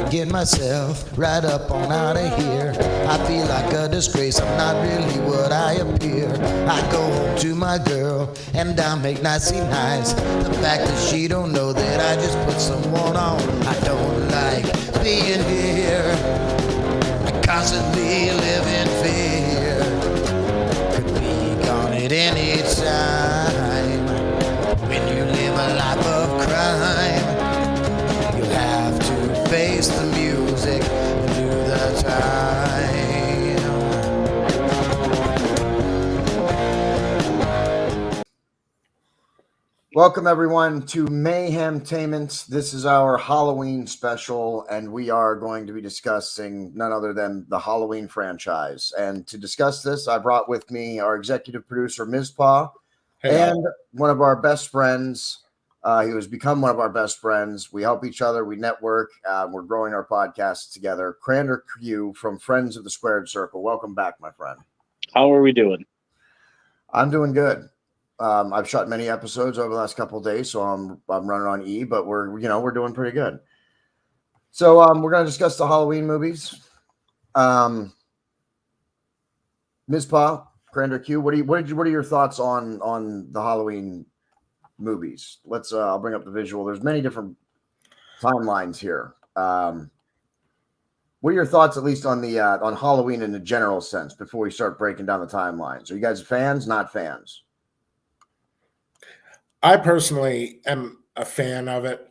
gotta get myself right up on out of here. I feel like a disgrace, I'm not really what I appear. I go home to my girl and I make nicey nice. The fact that she don't know that I just put someone on. I don't like being here. I constantly live in fear. Could be gone at any time. When you live a life of crime, you have to face the music and do the time. Welcome everyone to Mayhemtainment. This is our Halloween special, and we are going to be discussing none other than the Halloween franchise. And to discuss this, I brought with me our executive producer, Mizpah, and one of our best friends. He has become one of our best friends. We help each other. We network. We're growing our podcast together. CranderQ from Friends of the Squared Circle. Welcome back, my friend. How are we doing? I'm doing good. I've shot many episodes over the last couple of days, so I'm running on E, but we're doing pretty good. So we're going to discuss the Halloween movies. Mizpah, CranderQ, what are your thoughts on the Halloween movies? Let's I'll bring up the visual. There's many different timelines here. What are your thoughts, at least on the on Halloween in a general sense, before we start breaking down the timelines? Are you guys fans? Not fans? I personally am a fan of it.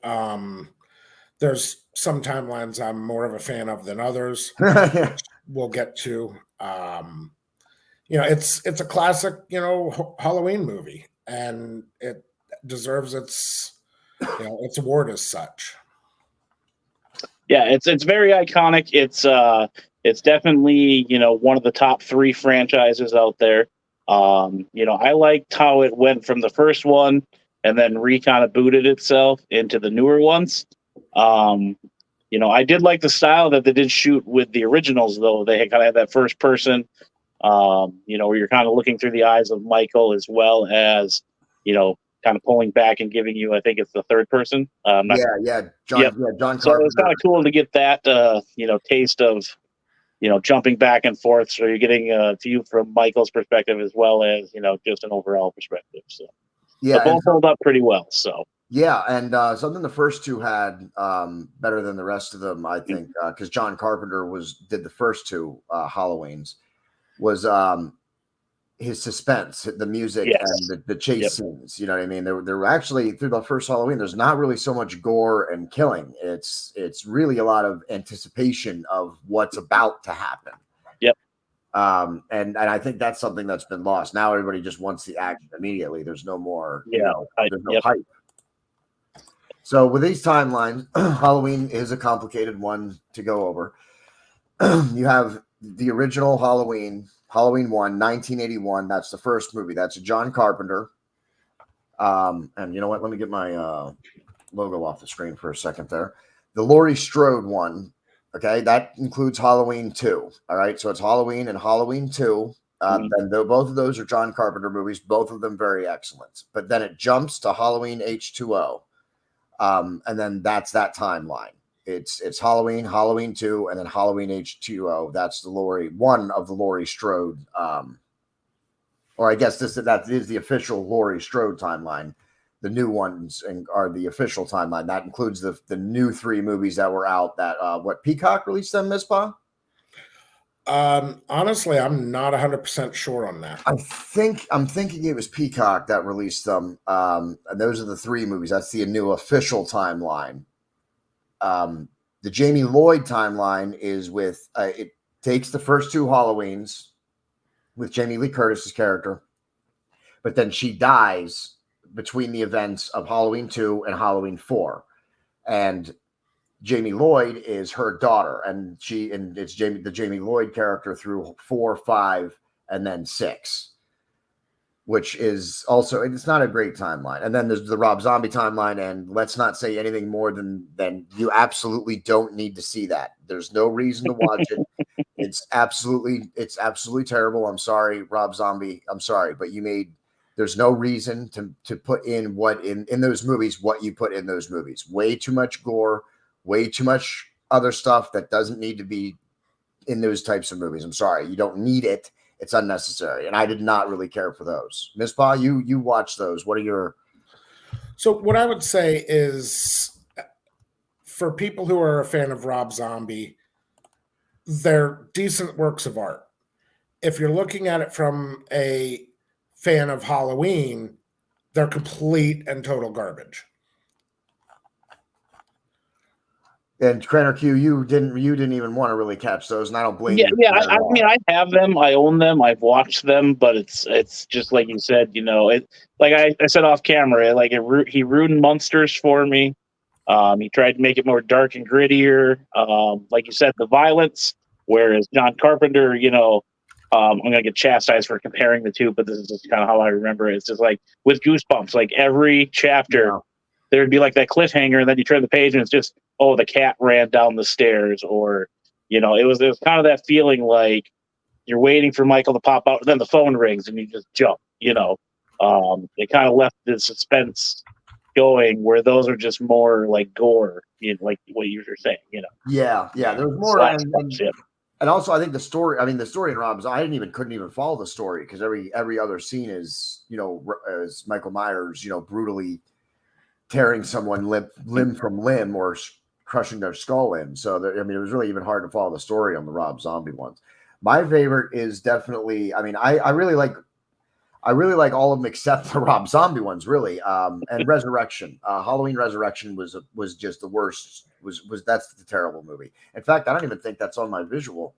There's some timelines I'm more of a fan of than others. Yeah. We'll get to. It's a classic, Halloween movie, and it deserves its award as such. Yeah, it's very iconic. It's definitely one of the top 3 franchises out there. I liked how it went from the first one and then kind of booted itself into the newer ones. I did like the style that they did shoot with the originals, though. They kind of had that first person, where you're kind of looking through the eyes of Michael, as well as, kind of pulling back and giving you, I think it's the third person. John. Yep. Yeah, John Carpenter. So it's kind of cool to get that, taste of, jumping back and forth. So you're getting a view from Michael's perspective as well as, just an overall perspective. So Yeah, both hold up pretty well. So yeah, and something the first two had better than the rest of them, I think, because John Carpenter did the first 2 Halloweens, was his suspense, the music, yes, and the chase scenes. You know what I mean? There were actually, through the first Halloween, there's not really so much gore and killing. It's really a lot of anticipation of what's about to happen. Yep. And I think that's something that's been lost. Now everybody just wants the action immediately. There's no more, there's no hype. So with these timelines, Halloween is a complicated one to go over. You have the original Halloween 1, 1981. That's the first movie. That's a John Carpenter. And you know what? Let me get my logo off the screen for a second there. The Laurie Strode one. Okay, that includes Halloween 2. All right, so it's Halloween and Halloween 2. And both of those are John Carpenter movies, both of them very excellent. But then it jumps to Halloween H2O. And then that's that timeline. It's Halloween, Halloween 2, and then Halloween H2O. That's one of the Laurie Strode, or I guess that is the official Laurie Strode timeline. The new ones are the official timeline. That includes the new 3 movies that were out. That Peacock released them, Mizpah? Honestly, I'm not 100% sure on that. I'm thinking it was Peacock that released them. And those are the 3 movies. That's the new official timeline. The Jamie Lloyd timeline is with it takes the first 2 Halloweens with Jamie Lee Curtis's character, but then she dies between the events of Halloween 2 and Halloween 4, and Jamie Lloyd is her daughter, and it's the Jamie Lloyd character through 4, 5, and then 6. Which is also, it's not a great timeline. And then there's the Rob Zombie timeline, and let's not say anything more than you absolutely don't need to see that. There's no reason to watch it. It's absolutely terrible. I'm sorry, Rob Zombie. I'm sorry, but there's no reason to put in in those movies what you put in those movies. Way too much gore, way too much other stuff that doesn't need to be in those types of movies. I'm sorry, you don't need it. It's unnecessary, and I did not really care for those. Mizpah, you watch those. What are your? So what I would say is, for people who are a fan of Rob Zombie, they're decent works of art. If you're looking at it from a fan of Halloween, they're complete and total garbage. And CranderQ, you didn't even want to really catch those, and I don't blame you. Yeah. I mean, I have them, I own them, I've watched them, but it's just like you said, it like I said off camera, he ruined Monsters for me. He tried to make it more dark and grittier. Like you said, the violence. Whereas John Carpenter, I'm gonna get chastised for comparing the two, but this is just kind of how I remember it. It's just like with Goosebumps, like every chapter, there'd be like that cliffhanger, and then you turn the page, and it's just, oh, the cat ran down the stairs, or it was kind of that feeling like you're waiting for Michael to pop out, and then the phone rings, and you just jump. They kind of left the suspense going, where those are just more like gore, like what you were saying. Yeah, there's more. And also, I think the story in Rob's, couldn't even follow the story, because every other scene is, as Michael Myers, brutally tearing someone limb from limb or crushing their skull in. So it was really even hard to follow the story on the Rob Zombie ones. My favorite is definitely, I really like all of them except the Rob Zombie ones, really. And Resurrection, Halloween Resurrection was just the worst. That's the terrible movie. In fact, I don't even think that's on my visual.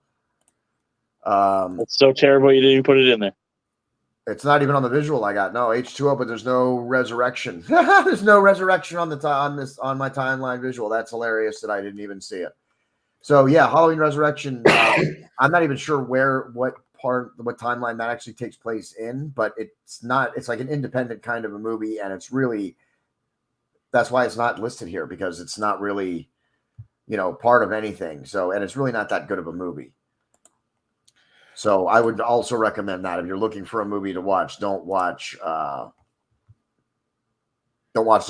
It's so terrible you didn't even put it in there. It's not even on the visual I got. No, H2O, but there's no resurrection. There's no resurrection on my timeline visual. That's hilarious that I didn't even see it. So yeah, Halloween Resurrection. I'm not even sure what timeline that actually takes place in, but it's not. It's like an independent kind of a movie, and it's really, that's why it's not listed here, because it's not really, part of anything. So, and it's really not that good of a movie. So I would also recommend that if you're looking for a movie to watch, don't watch The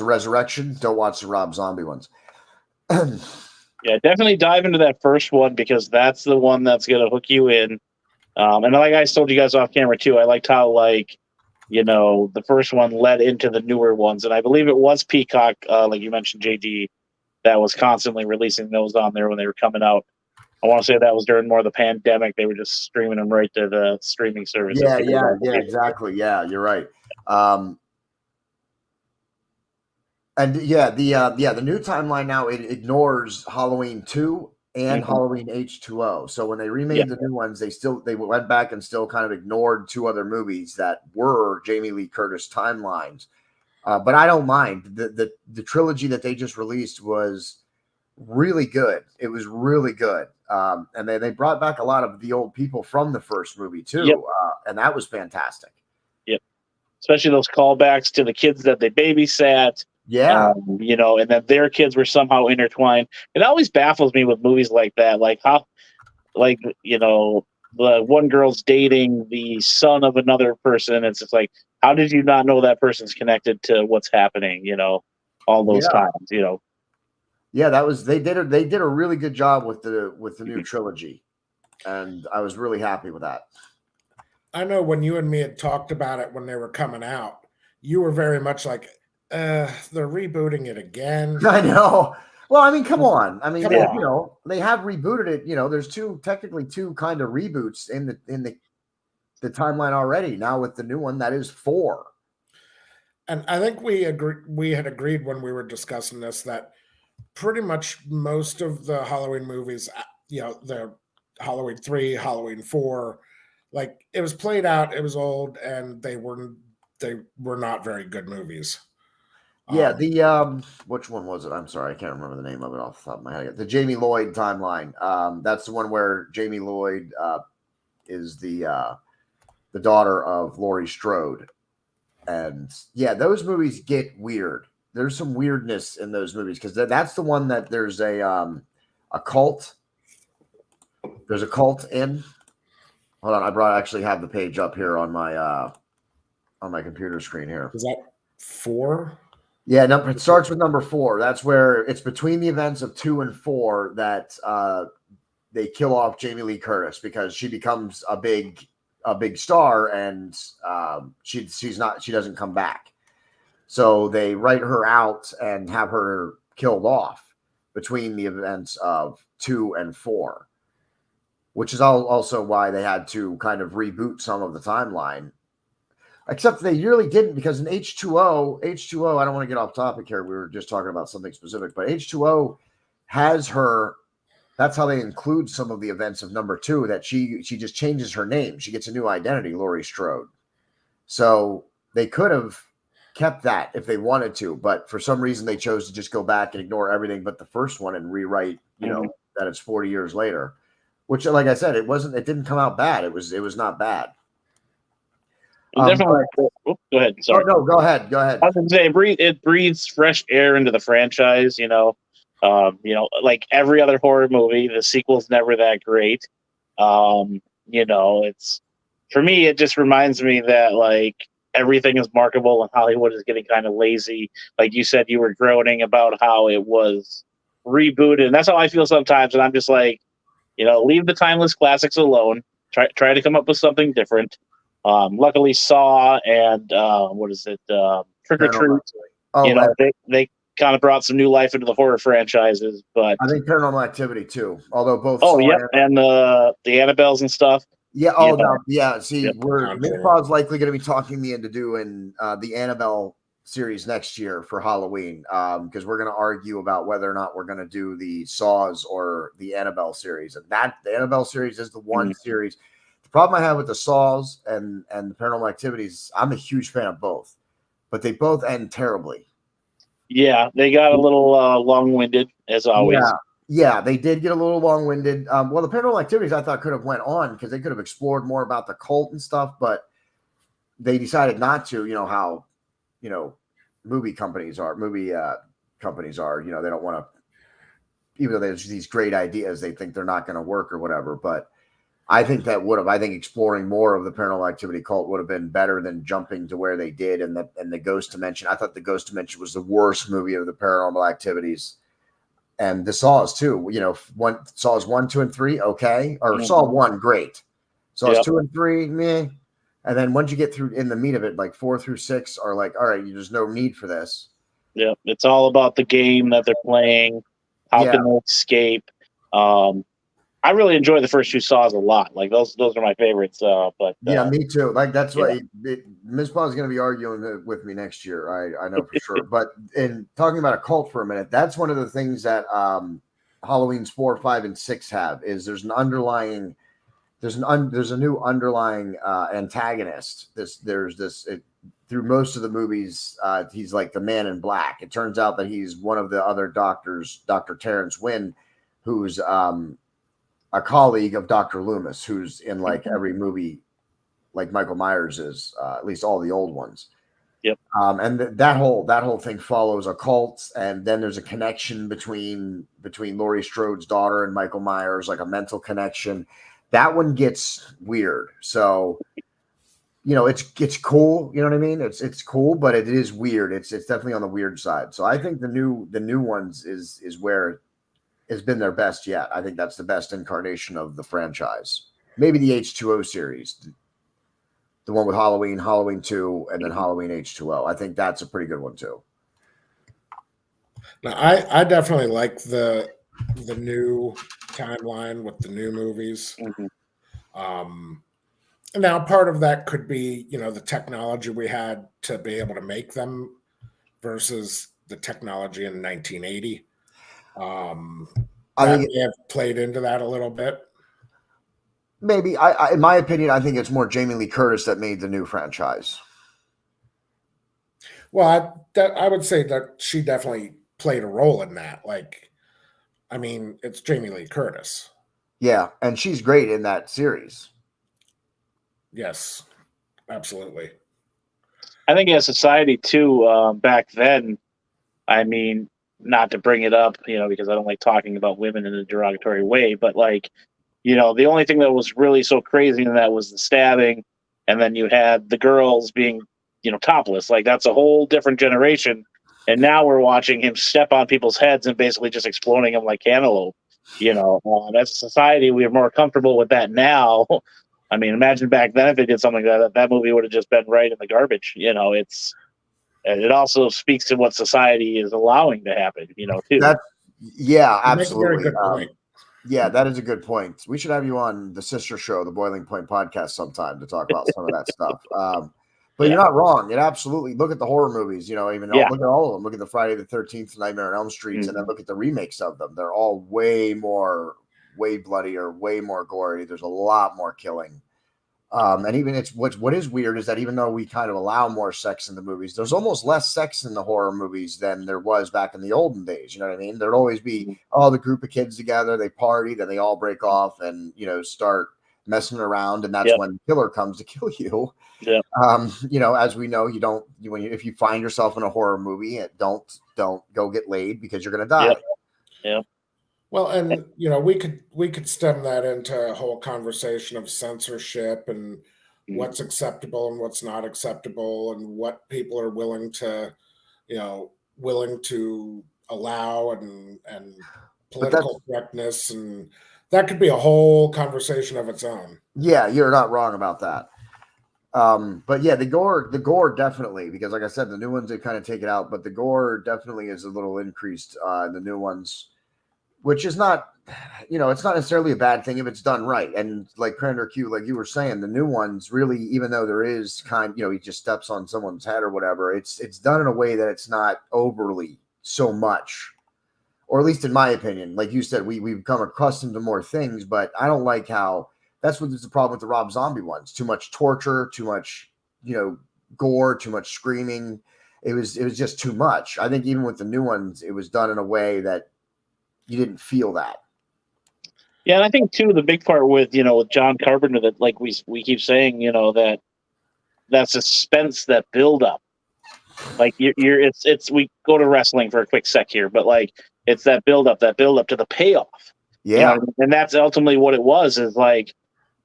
Resurrection. Don't watch the Rob Zombie ones. Yeah, definitely dive into that first one, because that's the one that's going to hook you in. And like I told you guys off camera too, I liked how the first one led into the newer ones. And I believe it was Peacock, like you mentioned, JD, that was constantly releasing those on there when they were coming out. I want to say that was during more of the pandemic. They were just streaming them right to the streaming services. Yeah, exactly. Yeah, you're right. And yeah, the new timeline now, it ignores Halloween 2 and Halloween H2O. So when they remade the new ones, they went back and still kind of ignored two other movies that were Jamie Lee Curtis timelines. But I don't mind. The trilogy that they just released was really good. It was really good. And they brought back a lot of the old people from the first movie too. And that was fantastic. Yep. Especially those callbacks to the kids that they babysat. Yeah. And that their kids were somehow intertwined. It always baffles me with movies like that. Like how, the one girl's dating the son of another person. It's just like, how did you not know that person's connected to what's happening, all those times, Yeah, they did a really good job with the new trilogy, and I was really happy with that. I know when you and me had talked about it when they were coming out, you were very much like, they're rebooting it again. I know. Well, come on. They have rebooted it. There's technically two kind of reboots in the timeline already. Now with the new one, that is 4. And I think we had agreed when we were discussing this that pretty much most of the Halloween movies, the Halloween 3, Halloween 4, like it was played out, it was old, and they were not very good movies. Yeah, which one was it? I'm sorry, I can't remember the name of it off the top of my head. The Jamie Lloyd timeline. That's the one where Jamie Lloyd is the daughter of Laurie Strode. And yeah, those movies get weird. There's some weirdness in those movies, because that's the one that there's a cult. There's a cult in. Hold on, I actually have the page up here on my computer screen here. Is that 4? Yeah, it starts with number 4. That's where it's between the events of 2 and 4 that they kill off Jamie Lee Curtis because she becomes a big star, and she doesn't come back. So they write her out and have her killed off between the events of 2 and 4, which is also why they had to kind of reboot some of the timeline. Except they really didn't, because in H2O, I don't want to get off topic here. We were just talking about something specific, but H2O has her. That's how they include some of the events of number 2, that she just changes her name. She gets a new identity, Laurie Strode. So they could have kept that if they wanted to, but for some reason they chose to just go back and ignore everything but the first one and rewrite, that it's 40 years later, which, like I said, it didn't come out bad. It was not bad. Definitely. Go ahead. Sorry. No, go ahead. I was going to say it breathes fresh air into the franchise. Like every other horror movie, the sequel's never that great. It's, for me, it just reminds me that like everything is marketable and Hollywood is getting kind of lazy. Like you said, you were groaning about how it was rebooted, and that's how I feel sometimes. And I'm just like, leave the timeless classics alone. Try to come up with something different. Luckily, Saw and Trick or Treat. They kind of brought some new life into the horror franchises. But I think Paranormal Activity too. Although both. And the Annabelles and stuff. Yeah. See, Mizpah is likely going to be talking me into doing the Annabelle series next year for Halloween, because we're going to argue about whether or not we're going to do the Saws or the Annabelle series, and the Annabelle series is the one series. The problem I have with the Saws and the Paranormal Activities, I'm a huge fan of both, but they both end terribly. Yeah, they got a little long-winded, as always. Yeah, they did get a little long-winded. Well, the Paranormal Activities I thought could have went on because they could have explored more about the cult and stuff, but they decided not to. You know how, movie companies are. They don't want to, even though there's these great ideas, they think they're not going to work or whatever, but I think I think exploring more of the Paranormal Activity cult would have been better than jumping to where they did. And the Ghost Dimension, I thought the Ghost Dimension was the worst movie of the Paranormal Activities. And the Saws too, Saws 1, 2, and 3, okay. Or Saw 1, great. Saws 2 and 3, meh. And then once you get through in the meat of it, like 4 through 6 are like, all right, there's no need for this. Yeah, it's all about the game that they're playing. How can they escape? I really enjoy the first 2 Saws a lot. Like those are my favorites. Me too. Like that's why Mizpah is going to be arguing with me next year. I know for sure. But in talking about a cult for a minute, that's one of the things that Halloween's 4, 5, and 6 have is there's a new underlying antagonist. Through most of the movies, he's like the Man in Black. It turns out that he's one of the other doctors, Dr. Terrence Wynn, who's a colleague of Dr. Loomis, who's in like every movie, like Michael Myers is, at least all the old ones. Yep. And that whole thing follows a cult, and then there's a connection between Laurie Strode's daughter and Michael Myers, like a mental connection. That one gets weird. So, it's cool. You know what I mean? It's cool, but it is weird. It's definitely on the weird side. So I think the new ones is where has been their best yet. I think that's the best incarnation of the franchise. Maybe the H2O series, the one with Halloween 2, and then Halloween H2O. I think that's a pretty good one too. Now, I definitely like the new timeline with the new movies. Now, part of that could be, the technology we had to be able to make them versus the technology in 1980. I think may have played into that a little bit. Maybe. I in my opinion, I think it's more Jamie Lee Curtis that made the new franchise. Well, I would say that she definitely played a role in that. Like, I mean, it's Jamie Lee Curtis. Yeah, and she's great in that series. Yes, absolutely. I think as society too, back then, I mean, not to bring it up, because I don't like talking about women in a derogatory way, but like, the only thing that was really so crazy in that was the stabbing, and then you had the girls being, topless. Like that's a whole different generation, And now we're watching him step on people's heads and basically just exploding them like cantaloupe. You know, as a society, we are more comfortable with that now. I mean, imagine back then if they did something like that, that movie would have just been right in the garbage. You know, it also speaks to what society is allowing to happen, you know, too. Yeah, You make a very absolutely. good point. Yeah, that is a good point. We should have you on the sister show, the Boiling Point podcast, sometime to talk about some of that stuff. But you're not wrong. It absolutely, look at the horror movies, you know, look at all of them. Look at the Friday the 13th, Nightmare on Elm Streets, and then look at the remakes of them. They're all way bloodier, way more gory. There's a lot more killing. And even what is weird is that even though we kind of allow more sex in the movies, there's almost less sex in the horror movies than there was back in the olden days. You know what I mean? There'd always be the group of kids together, they party, then they all break off and, you know, start messing around, and that's when the killer comes to kill you. Yeah. You know, as we know, if you find yourself in a horror movie, don't go get laid because you're gonna die. Yeah. Well, and you know, we could stem that into a whole conversation of censorship and what's acceptable and what's not acceptable, and what people are willing to allow, and political correctness, and that could be a whole conversation of its own. Yeah, you're not wrong about that. But yeah, the gore definitely, because like I said, the new ones, they kind of take it out, but the gore definitely is a little increased in the new ones, which is not, you know, it's not necessarily a bad thing if it's done right. And like CranderQ, like you were saying, the new ones really, even though there is he just steps on someone's head or whatever, it's done in a way that it's not overly so much, or at least in my opinion. Like you said, we've become accustomed to more things, but I don't like how that's what is the problem with the Rob Zombie ones. Too much torture, too much, you know, gore, too much screaming. It was just too much. I think even with the new ones, it was done in a way that you didn't feel that. Yeah, and I think too the big part with John Carpenter, that like we keep saying, you know, that suspense, that build up. Like it's we go to wrestling for a quick sec here, but like it's that build up to the payoff. Yeah. You know, and that's ultimately what it was, is like,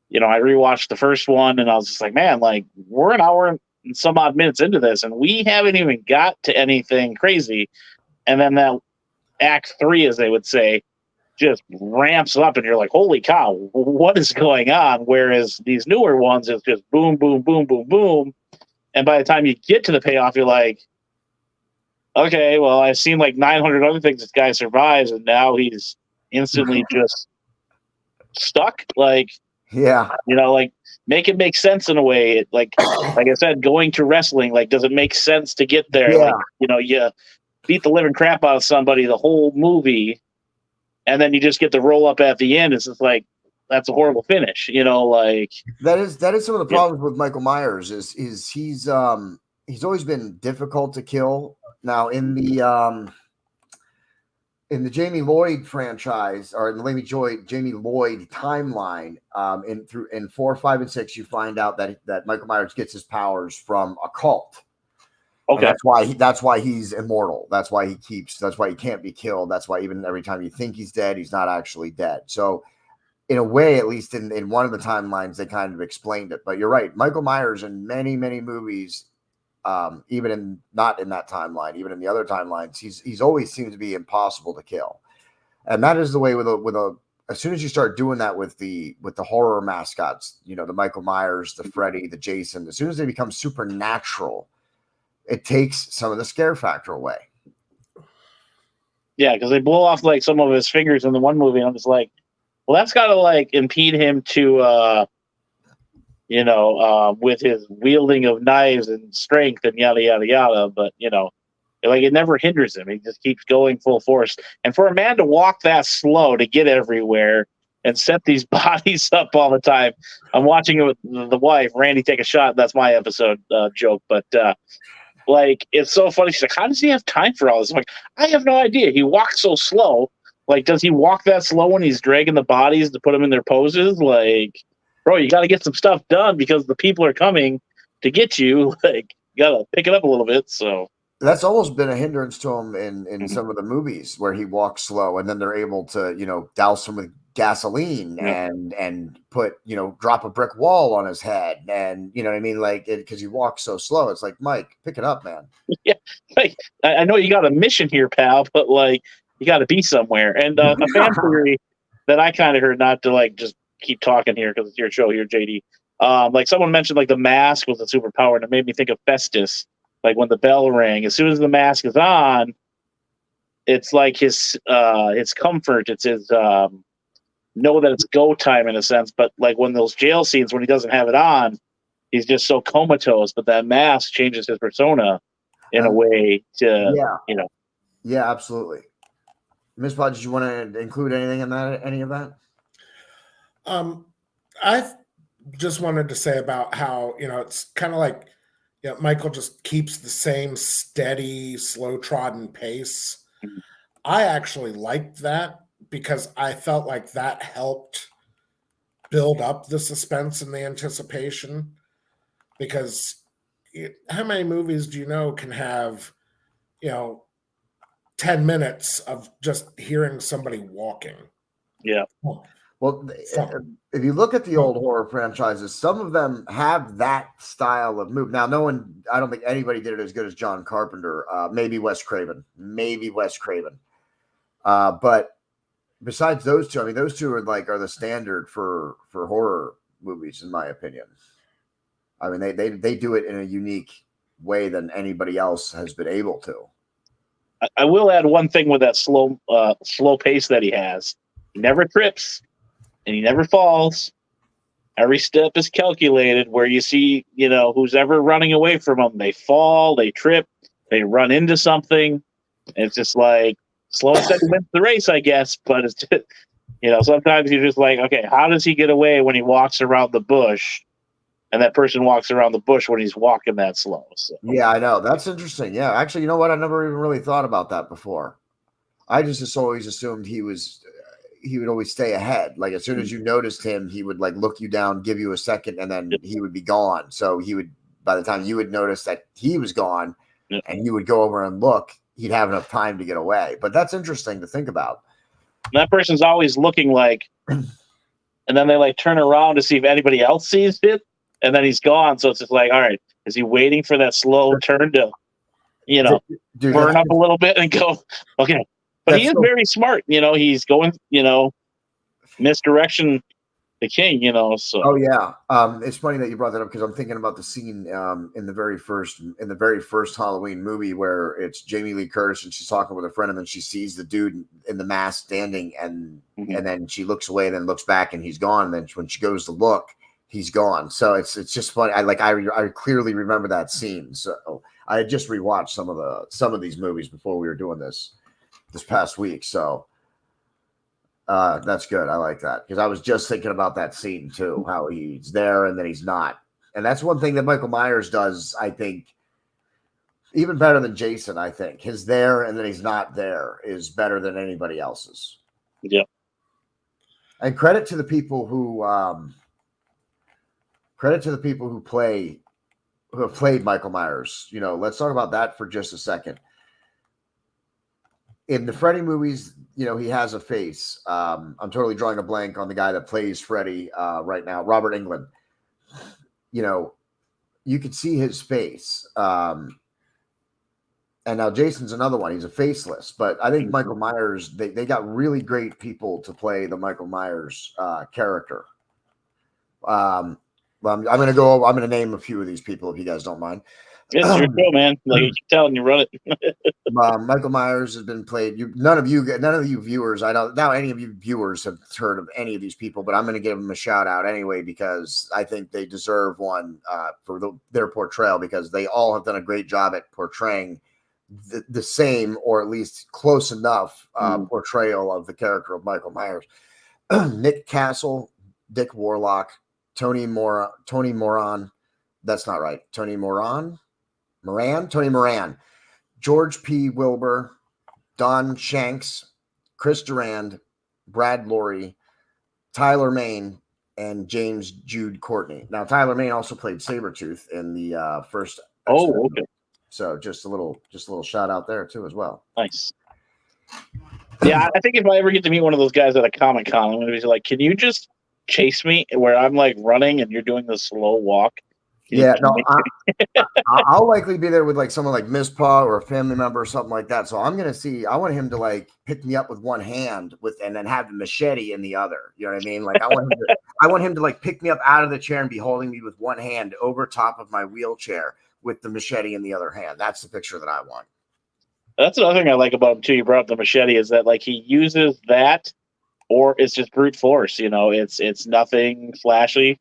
you know, I rewatched the first one and I was just like, man, like we're an hour and some odd minutes into this and we haven't even got to anything crazy. And then that act 3, as they would say, just ramps up and you're like, holy cow, what is going on? Whereas these newer ones, it's just boom, boom, boom, boom, boom. And by the time you get to the payoff, you're like, okay, well, I've seen like 900 other things this guy survives, and now he's instantly just stuck. Like, yeah, you know, like make it make sense in a way. Like I said, going to wrestling, like, does it make sense to get there? Yeah. Like, you know, you beat the living crap out of somebody the whole movie, and then you just get the roll up at the end. It's just like, that's a horrible finish, you know, like that is some of the problems with Michael Myers is he's always been difficult to kill. Now in the Jamie Lloyd franchise, or in the Jamie Lloyd timeline, in 4, 5, and 6, you find out that Michael Myers gets his powers from a cult. Okay. And that's why he's immortal. That's why he can't be killed. That's why even every time you think he's dead, he's not actually dead. So in a way, at least in one of the timelines, they kind of explained it. But you're right. Michael Myers in many, many movies, even not in that timeline, even in the other timelines, he's always seemed to be impossible to kill. And that is the way as soon as you start doing that with the horror mascots, you know, the Michael Myers, the Freddy, the Jason, as soon as they become supernatural, it takes some of the scare factor away. Yeah, because they blow off like some of his fingers in the one movie, and I'm just like, well, that's got to like impede him to, with his wielding of knives and strength and yada, yada, yada. But, you know, like it never hinders him. He just keeps going full force. And for a man to walk that slow to get everywhere and set these bodies up all the time, I'm watching it with the wife, Randy, take a shot. That's my episode joke. But, like, it's so funny. She's like, how does he have time for all this? I'm like, I have no idea. He walks so slow. Like, does he walk that slow when he's dragging the bodies to put them in their poses? Like, bro, you got to get some stuff done because the people are coming to get you. Like, you got to pick it up a little bit. So that's almost been a hindrance to him in some of the movies where he walks slow, and then they're able to, you know, douse him with gasoline and put, drop a brick wall on his head, and you know what I mean, like, because he walks so slow. It's like, Mike, pick it up, man. Yeah, like, I know you got a mission here, pal, but like you got to be somewhere. And a fan theory that I kind of heard, not to like just keep talking here because it's your show here, JD. Like someone mentioned, like the mask was a superpower, and it made me think of Festus. Like when the bell rang, as soon as the mask is on, it's like his comfort. It's his know that it's go time in a sense. But like when those jail scenes, when he doesn't have it on, he's just so comatose. But that mask changes his persona in a way to, Yeah, absolutely. Mizpah, did you want to include anything in that? Any of that? I just wanted to say about how, it's kind of like, Michael just keeps the same steady, slow trodden pace. Mhm. I actually liked that because I felt like that helped build up the suspense and the anticipation. Because how many movies do you know can have, 10 minutes of just hearing somebody walking? Yeah. Well, if you look at the old horror franchises, some of them have that style of move. Now, I don't think anybody did it as good as John Carpenter. Maybe Wes Craven. But besides those two, I mean, those two are the standard for horror movies, in my opinion. I mean, they do it in a unique way than anybody else has been able to. I will add one thing with that slow pace that he has. He never trips and he never falls. Every step is calculated. Where you see, who's ever running away from him, they fall, they trip, they run into something. It's just like slow and steady wins the race, I guess. But it's just, sometimes you're just like, okay, how does he get away when he walks around the bush? And that person walks around the bush when he's walking that slow. So. Yeah, I know. That's interesting. Yeah, actually, you know what? I never even really thought about that before. I just always assumed he would always stay ahead. Like as soon as you noticed him, he would like look you down, give you a second, and then he would be gone. So by the time you would notice that he was gone, and you would go over and look, he'd have enough time to get away. But that's interesting to think about. And that person's always looking like, and then they like turn around to see if anybody else sees it. And then he's gone. So it's just like, all right, is he waiting for that slow turn to, burn up a little bit and go, okay. But he is very smart. He's going, misdirection the king, so. Oh, yeah. It's funny that you brought that up because I'm thinking about the scene in the very first Halloween movie where it's Jamie Lee Curtis and she's talking with a friend and then she sees the dude in the mask standing and then she looks away and then looks back and he's gone. And then when she goes to look, he's gone. So it's just funny. I clearly remember that scene. So I had just rewatched some of these movies before we were doing this past week. So that's good. I like that because I was just thinking about that scene too, how he's there and then he's not. And that's one thing that Michael Myers does, I think, even better than Jason. I think his there and then he's not there is better than anybody else's. Yeah. And credit to the people who have played Michael Myers. Let's talk about that for just a second. In the Freddy movies, he has a face. I'm totally drawing a blank on the guy that plays Freddy right now, Robert Englund. You could see his face. And now Jason's another one. He's a faceless. But I think Michael Myers, they got really great people to play the Michael Myers character. Well, I'm going to name a few of these people if you guys don't mind. It's your show, man. Like you keep telling, you run it. Michael Myers has been played. None of you viewers. I don't now any of you viewers have heard of any of these people, but I'm going to give them a shout out anyway because I think they deserve one for their portrayal because they all have done a great job at portraying the same or at least close enough portrayal of the character of Michael Myers. Nick Castle, Dick Warlock, Tony Moran. That's not right. Tony Moran, George P. Wilbur, Don Shanks, Chris Durand, Brad Lorry, Tyler Mane, and James Jude Courtney. Now, Tyler Mane also played Sabretooth in the first. Oh, okay. So just a little shout out there too as well. Nice. Yeah, I think if I ever get to meet one of those guys at a Comic-Con, I'm going to be like, can you just chase me where I'm like running and you're doing the slow walk? Yeah, no, I'll likely be there with like someone like Mizpah or a family member or something like that. So I'm gonna see. I want him to like pick me up with one hand and then have the machete in the other. You know what I mean? Like I want him to like pick me up out of the chair and be holding me with one hand over top of my wheelchair with the machete in the other hand. That's the picture that I want. That's another thing I like about him too. You brought up the machete, is that like he uses that, or it's just brute force. It's nothing flashy.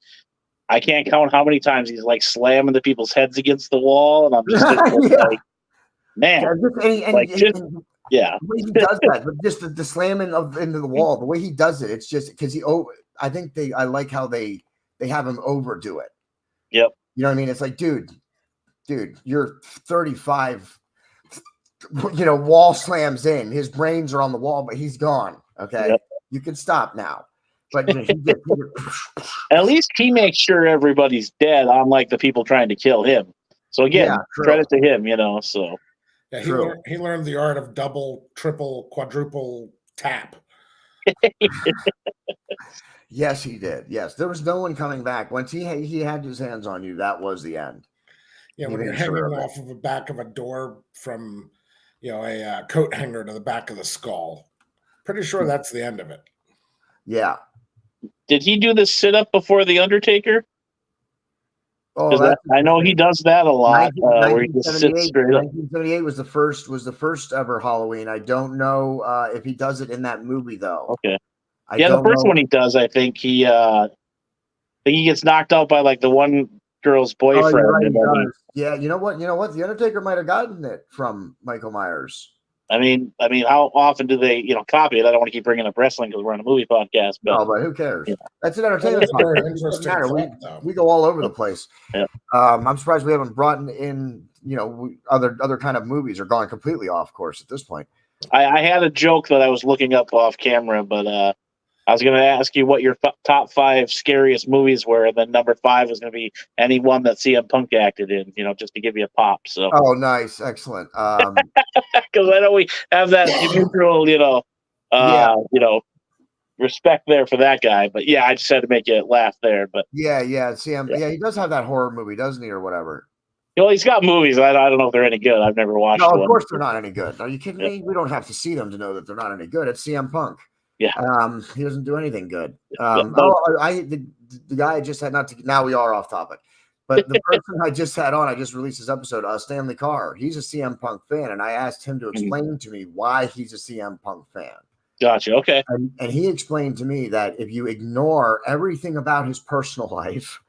I can't count how many times he's like slamming the people's heads against the wall, and I'm just thinking, like, man, yeah. The way he does that, but just the slamming into the wall, the way he does it, it's just because I think I like how they have him overdo it. Yep. You know what I mean? It's like, dude, you're 35. Wall slams in. His brains are on the wall, but he's gone. Okay, yep. You can stop now. But at least he makes sure everybody's dead, unlike the people trying to kill him. So again, credit to him. So yeah, he learned the art of double, triple, quadruple tap. Yes, he did. Yes, there was no one coming back once he had his hands on you. That was the end. Yeah, when you're hanging off of the back of a door from, a coat hanger to the back of the skull. Pretty sure that's the end of it. Yeah. Did he do the sit up before the Undertaker? Oh, I know he does that a lot. Where he just sits straight up. 1978 was the first ever Halloween. I don't know if he does it in that movie though. Okay. The first one he does. I think he gets knocked out by like the one girl's boyfriend. Oh, right, yeah, you know what? The Undertaker might have gotten it from Michael Myers. I mean, how often do they, copy it? I don't want to keep bringing up wrestling because we're on a movie podcast. But, but who cares? Yeah. That's an entertainment podcast. We go all over the place. Yeah. I'm surprised we haven't brought in, other kind of movies or gone completely off course at this point. I had a joke that I was looking up off camera, but I was going to ask you what your top 5 scariest movies were, and then number 5 was going to be any one that CM Punk acted in, just to give you a pop. So. Oh, nice, excellent. Because I know we have that mutual, respect there for that guy. But yeah, I just had to make you laugh there. But yeah, CM, yeah, he does have that horror movie, doesn't he, or whatever? Well, he's got movies. I don't know if they're any good. I've never watched. No, of course they're not any good. Are you kidding me? We don't have to see them to know that they're not any good. It's CM Punk. Yeah. He doesn't do anything good. The guy I just had, now we are off topic, but the person I just had on, I just released his episode, Stanley Carr. He's a CM Punk fan, and I asked him to explain to me why he's a CM Punk fan. Gotcha. Okay. And he explained to me that if you ignore everything about his personal life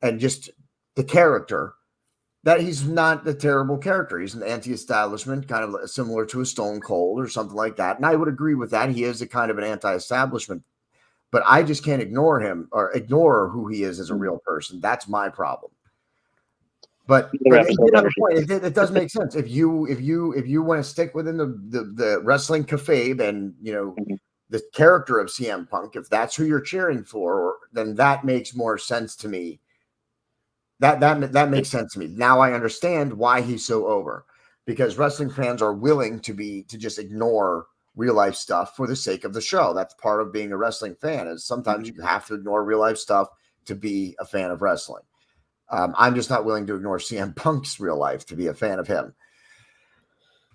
and just the character, that he's not a terrible character. He's an anti-establishment, kind of similar to a Stone Cold or something like that. And I would agree with that. He is a kind of an anti-establishment, but I just can't ignore him or ignore who he is as a real person. That's my problem. But it does make sense. If you want to stick within the wrestling kayfabe and the character of CM Punk, if that's who you're cheering for, then that makes more sense to me. That makes sense to me. Now I understand why he's so over, because wrestling fans are willing to just ignore real life stuff for the sake of the show. That's part of being a wrestling fan, is sometimes you have to ignore real life stuff to be a fan of wrestling. I'm just not willing to ignore CM Punk's real life to be a fan of him.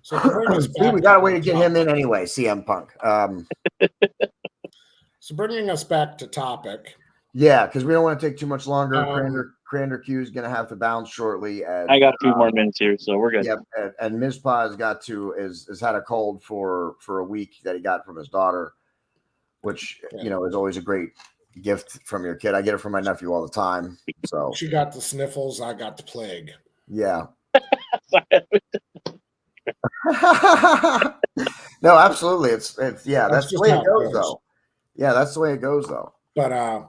So we got a way to get him in anyway, CM Punk. So bringing us back to topic. Yeah, because we don't want to take too much longer. CranderQ is going to have to bounce shortly. And, I got a few more minutes here, so we're good. Yep, and Mizpah has had a cold for a week that he got from his daughter, which is always a great gift from your kid. I get it from my nephew all the time. So she got the sniffles, I got the plague. Yeah. No, absolutely. It's that's the way it goes, though. Yeah, that's the way it goes, though. But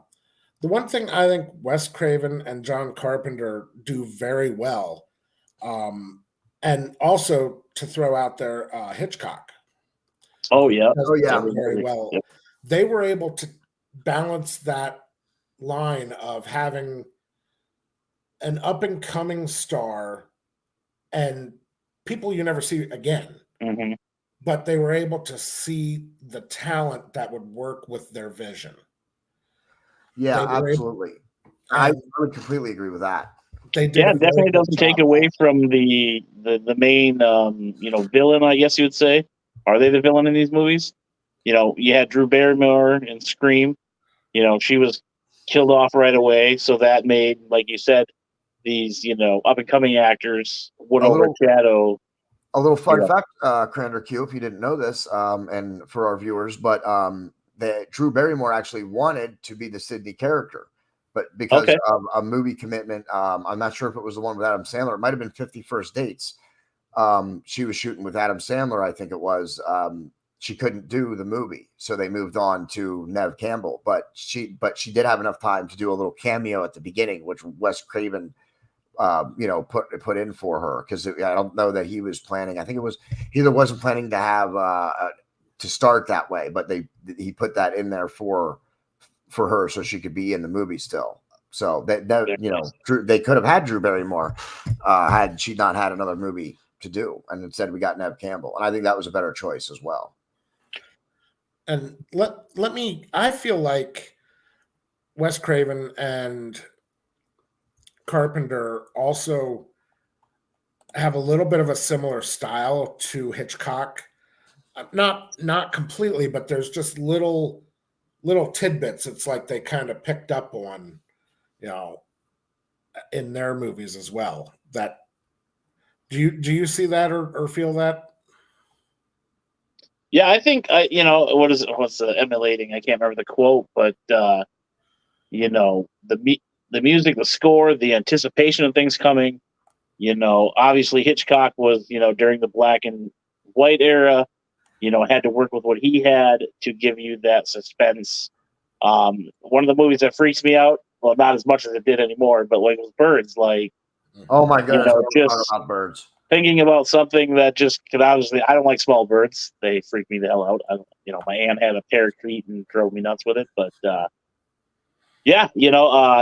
the one thing I think Wes Craven and John Carpenter do very well, and also to throw out there, Hitchcock. Oh yeah, very well. Yep. They were able to balance that line of having an up and coming star and people you never see again. Mm-hmm. but they were able to see the talent that would work with their vision. Yeah, absolutely. I would completely agree with that. They did. Yeah, definitely doesn't take away from the main villain, I guess you would say. Are they the villain in these movies? You had Drew Barrymore in Scream. She was killed off right away, so that made, like you said, these up and coming actors would overshadow. A little fun fact, CranderQ, if you didn't know this, and for our viewers, but that Drew Barrymore actually wanted to be the Sydney character, but because of a movie commitment, I'm not sure if it was the one with Adam Sandler. It might have been 50 First Dates. She was shooting with Adam Sandler, I think it was. She couldn't do the movie, so they moved on to Neve Campbell. But she did have enough time to do a little cameo at the beginning, which Wes Craven, put in for her, because I don't know that he was planning. I think it was either wasn't planning to have to start that way, but he put that in there for her so she could be in the movie still. So that they could have had Drew Barrymore had she not had another movie to do, and instead we got Neve Campbell, and I think that was a better choice as well. And I feel like Wes Craven and Carpenter also have a little bit of a similar style to Hitchcock. Not completely, but there's just little tidbits. It's like they kind of picked up on, in their movies as well. That do you see that or feel that? Yeah, I think what's the emulating? I can't remember the quote, but the music, the score, the anticipation of things coming. Obviously Hitchcock was during the black and white era. Had to work with what he had to give you that suspense. One of the movies that freaks me out, well, not as much as it did anymore, but like was Birds. Like, oh my goodness, just about Birds. Thinking about something that just could obviously, I don't like small birds. They freak me the hell out. My aunt had a parakeet and drove me nuts with it. But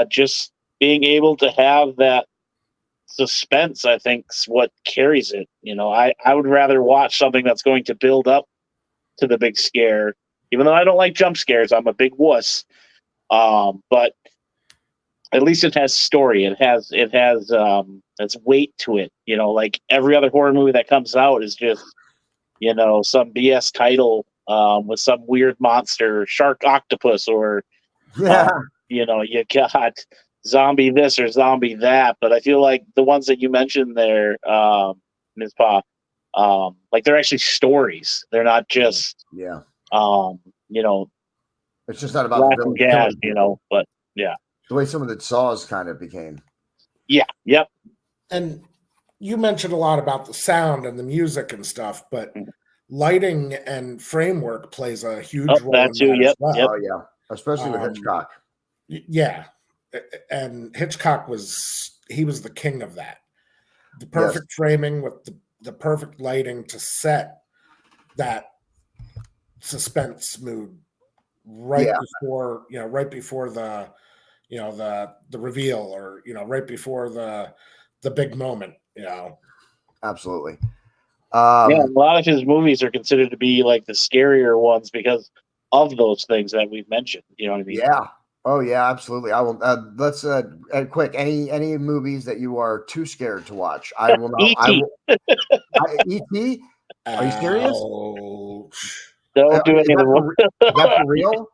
just being able to have that suspense, I think, is what carries it. I would rather watch something that's going to build up to the big scare, even though I don't like jump scares. I'm a big wuss. But at least it has story. It has its weight to it. Like every other horror movie that comes out is just some BS title with some weird monster, shark octopus, or you got zombie this or zombie that. But I feel like the ones that you mentioned there, Mizpah, like they're actually stories. They're not just it's just not about the gas, but yeah. The way some of the Saws kind of became. Yeah. Yep. And you mentioned a lot about the sound and the music and stuff, but lighting and framework plays a huge role in that as well. Oh yeah, especially with Hitchcock. Yeah, and Hitchcock was the king of that. The perfect framing with the perfect lighting to set that suspense mood before the the reveal, or right before the big moment. Absolutely. A lot of his movies are considered to be like the scarier ones because of those things that we've mentioned. You know what I mean? Yeah. Oh yeah, absolutely. I will. Let's quick. Any movies that you are too scared to watch? I will not. E.T. E.T. Are you serious? Don't do any of the. Is that for real?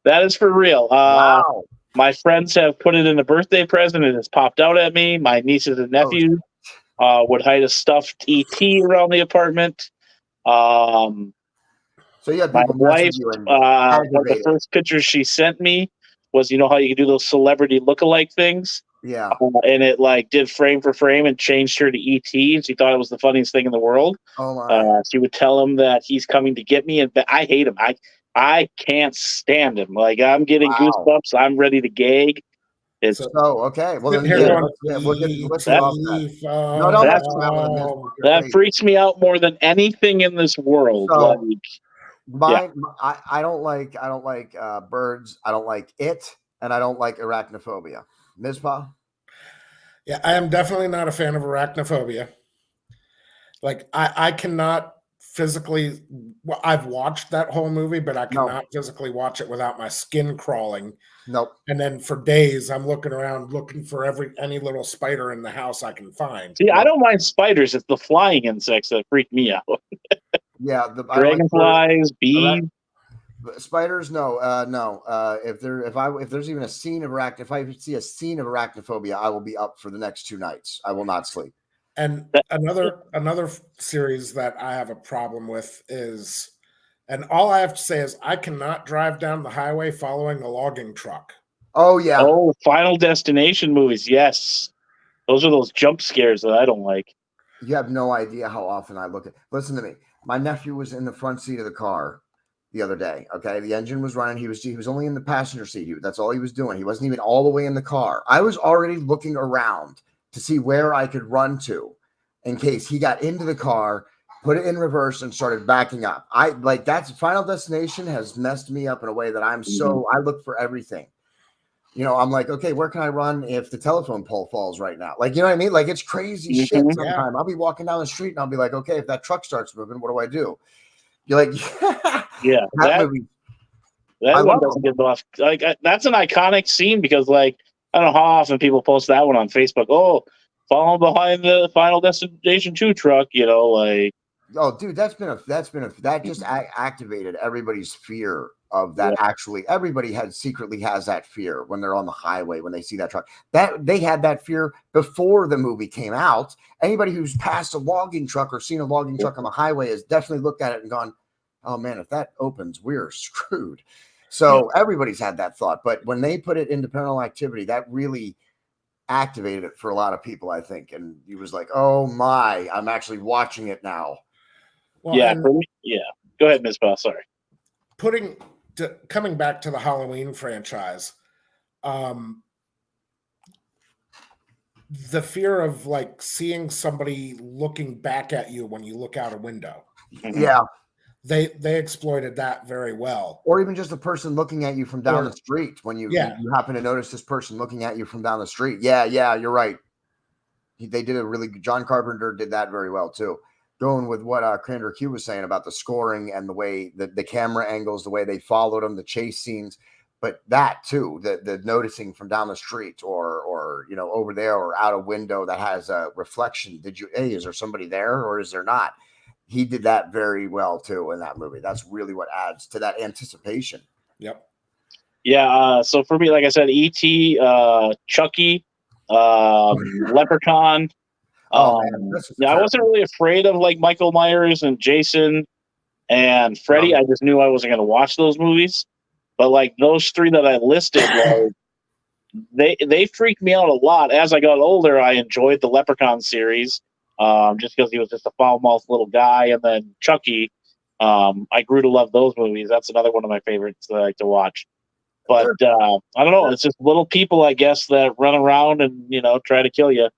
That is for real. Wow. My friends have put it in a birthday present. It has popped out at me. My nieces and nephews would hide a stuffed ET around the apartment. So yeah, my wife, one of the first pictures she sent me was, how you can do those celebrity lookalike things. Yeah. And it like did frame for frame and changed her to ET. And she thought it was the funniest thing in the world. Oh my. She would tell him that he's coming to get me, and I hate him. I can't stand him. Like, I'm getting goosebumps. I'm ready to gag. It's okay. Well, then that freaks me out more than anything in this world. I don't like birds. I don't like it, and I don't like arachnophobia. Mizpah? Yeah, I am definitely not a fan of arachnophobia. Like, I cannot physically. Well, I've watched that whole movie, but I cannot physically watch it without my skin crawling. Nope. And then for days, I'm looking around looking for any little spider in the house I can find. See, I don't mind spiders. It's the flying insects that freak me out. Yeah, dragonflies, bees. Spiders, no. If there's even a scene of if I see a scene of arachnophobia, I will be up for the next 2 nights. I will not sleep. And another series that I have a problem with is, and all I have to say is I cannot drive down the highway following a logging truck. Oh yeah. Oh, Final Destination movies. Yes, those are those jump scares that I don't like. You have no idea how often I look at. Listen to me. My nephew was in the front seat of the car the other day. Okay, the engine was running. He was only in the passenger seat. That's all he was doing. He wasn't even all the way in the car. I was already looking around to see where I could run to in case he got into the car, put it in reverse, and started backing up. That's Final Destination has messed me up in a way that I look for everything. I'm like, okay, where can I run if the telephone pole falls right now? Like, you know what I mean? Like, it's crazy shit sometimes. I'll be walking down the street and I'll be like, okay, if that truck starts moving, what do I do? You're like, yeah, that one doesn't get off. Like, that's an iconic scene because, like, I don't know how often people post that one on Facebook. Oh, falling behind the Final Destination 2 truck, like. Oh, dude, that just activated everybody's fear of that. Yeah. Actually, everybody secretly has that fear when they're on the highway when they see that truck. That they had that fear before the movie came out. Anybody who's passed a logging truck or seen a logging truck on the highway has definitely looked at it and gone, "Oh man, if that opens, we're screwed." So everybody's had that thought, but when they put it into Paranormal Activity, that really activated it for a lot of people, I think. And he was like, "Oh my, I'm actually watching it now." Well, for me, go ahead, Mizpah. Sorry. Coming back to the Halloween franchise, the fear of like seeing somebody looking back at you when you look out a window. Yeah. They exploited that very well. Or even just a person looking at you from down the street when you happen to notice this person looking at you from down the street. Yeah, you're right. They did John Carpenter did that very well too. Going with what CranderQ was saying about the scoring and the way the camera angles, the way they followed them, the chase scenes, but that too, the noticing from down the street or over there or out a window that has a reflection. Is there somebody there or is there not? He did that very well too in that movie. That's really what adds to that anticipation. Yep. Yeah. So for me, like I said, E.T., Chucky, Leprechaun. I wasn't really afraid of like Michael Myers and Jason and Freddy. I just knew I wasn't going to watch those movies. But like those 3 that I listed, they freaked me out a lot. As I got older, I enjoyed the Leprechaun series, just because he was just a foul-mouthed little guy. And then Chucky, I grew to love those movies. That's another one of my favorites that I like to watch. But I don't know. It's just little people, I guess, that run around and try to kill you.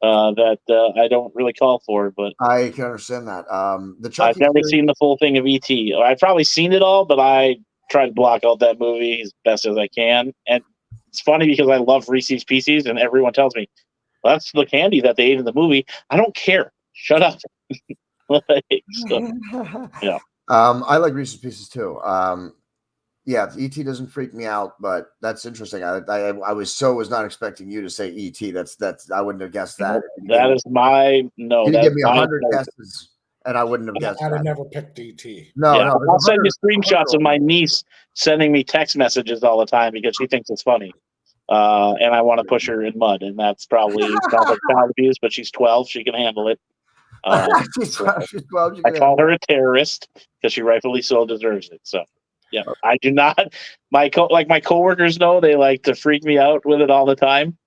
That I don't really call for, but I can understand that. I've never seen the full thing of E.T. I've probably seen it all, but I try to block out that movie as best as I can. And it's funny because I love Reese's Pieces, and everyone tells me that's the candy that they ate in the movie. I don't care. Shut up. Yeah. I like Reese's Pieces too. E.T. doesn't freak me out, but that's interesting. I was not expecting you to say E.T. That's I wouldn't have guessed that. That is my no. You give me 100 guesses, and I wouldn't have guessed. I'd have never picked E.T. No. I'll send you screenshots of my niece sending me text messages all the time because she thinks it's funny, and I want to push her in mud, and that's probably sounds like child abuse. But she's 12; she can handle it. She's 12. I call her a terrorist because she rightfully so deserves it. So. Yeah, I do not. My coworkers know they like to freak me out with it all the time.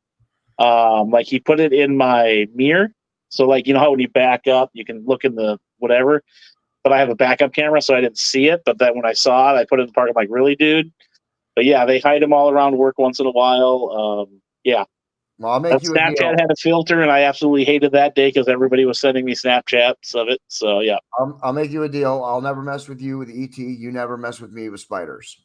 Like he put it in my mirror, so like how when you back up, you can look in the whatever. But I have a backup camera, so I didn't see it. But then when I saw it, I put it in the park. I'm like, really, dude? But yeah, they hide them all around work once in a while. Well, I'll make you a Snapchat deal. had a filter, and I absolutely hated that day because everybody was sending me Snapchats of it. So yeah, I'll make you a deal. I'll never mess with you with ET. You never mess with me with spiders.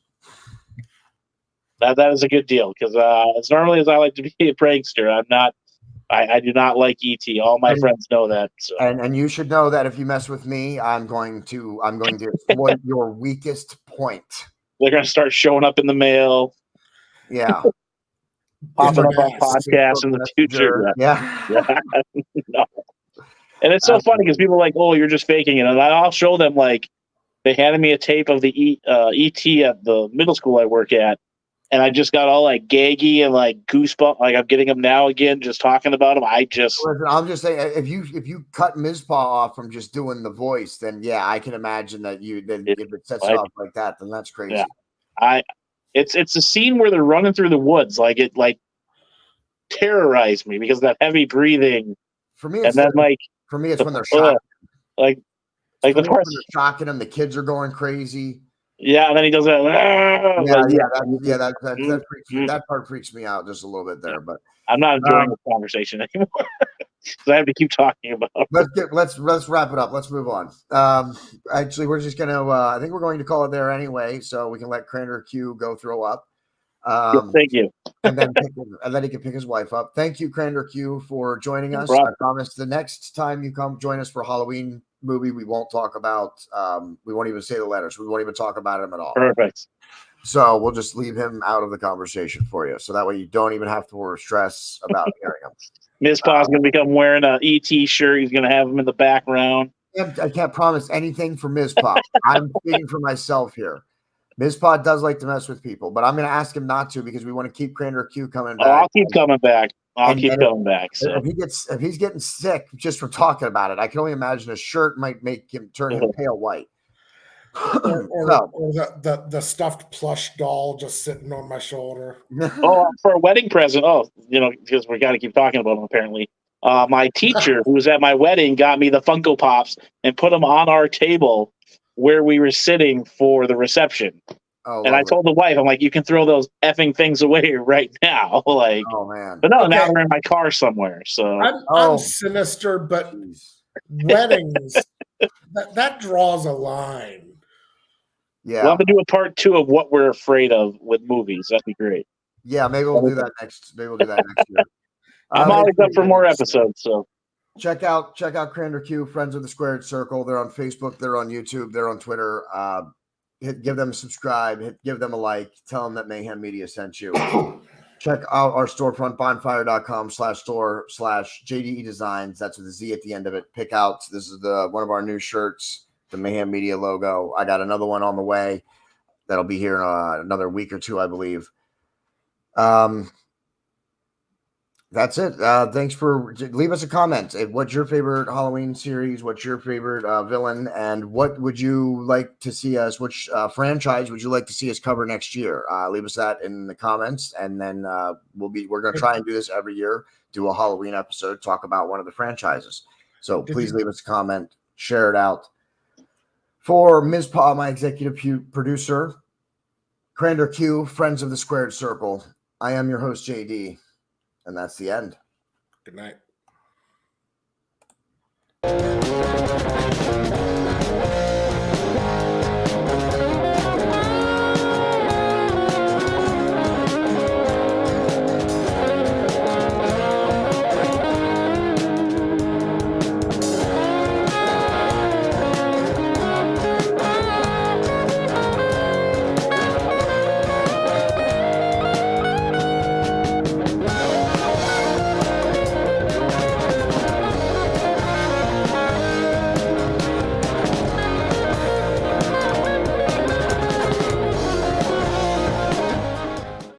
That is a good deal because as normally as I like to be a prankster, I'm not I do not like ET. All my friends know that. So. And you should know that if you mess with me, I'm going to exploit your weakest point. They're going to start showing up in the mail. Yeah. Popping up on podcasts in the future. Yeah. No. And it's so funny because people are like, oh, you're just faking it. And I'll show them, like, they handed me a tape of the ET at the middle school I work at. And I just got all like gaggy and like goosebumps. Like I'm getting them now again, just talking about them. Listen, I'm just saying, if you cut Mizpah off from just doing the voice, then yeah, I can imagine that if it sets off like that, then that's crazy. Yeah. It's a scene where they're running through the woods. Like it terrorized me because of that heavy breathing. For me, it's when they're shocking. Like the part when they're shocking them, the kids are going crazy. Yeah, and then he does that. That part freaks me out just a little bit there. But I'm not enjoying this conversation anymore because I have to keep talking about. Let's wrap it up. Let's move on. Actually, we're just gonna. I think we're going to call it there anyway, so we can let CranderQ go throw up. Thank you. and then he can pick his wife up. Thank you, CranderQ, for joining us. I promise the next time you come join us for Halloween movie, we won't talk about. We won't even say the letters. We won't even talk about him at all. Perfect. So we'll just leave him out of the conversation for you, so that way you don't even have to stress about hearing him. Mizpah's going to become wearing an ET shirt. He's going to have him in the background. I can't promise anything for Mizpah. I'm speaking for myself here. Mizpah does like to mess with people, but I'm going to ask him not to because we want to keep CranderQ coming back. I'll keep coming back. I'll keep coming back. So if he's getting sick just from talking about it, I can only imagine a shirt might make him turn him pale white. or the stuffed plush doll just sitting on my shoulder. For a wedding present. Because we got to keep talking about him apparently. My teacher who was at my wedding got me the Funko Pops and put them on our table where we were sitting for the reception. And I told the wife, I'm like, you can throw those effing things away right now. Like, oh man. But no, now they're in my car somewhere. So I'm sinister, but weddings that draws a line. Yeah. We'll have to do a part 2 of what we're afraid of with movies. That'd be great. Yeah, maybe we'll do that next. Maybe we'll do that next year. I'm always up for more episodes. So check out CranderQ, Friends of the Squared Circle. They're on Facebook, they're on YouTube, they're on Twitter. Give them a subscribe, give them a like, tell them that Mayhem Media sent you. Check out our storefront, bonfire.com/store/JDE Designs. That's with a Z at the end of it. Pick out. This is one of our new shirts, the Mayhem Media logo. I got another one on the way. That'll be here in another week or two, I believe. That's it. Thanks for leave us a comment. What's your favorite Halloween series? What's your favorite villain? And what would you like to see us? Which franchise would you like to see us cover next year? Leave us that in the comments, and then we're going to try and do this every year. Do a Halloween episode, talk about one of the franchises. So please leave us a comment, share it out. For Mizpah, my executive producer, CranderQ, Friends of the Squared Circle. I am your host, JD. And that's the end. Good night.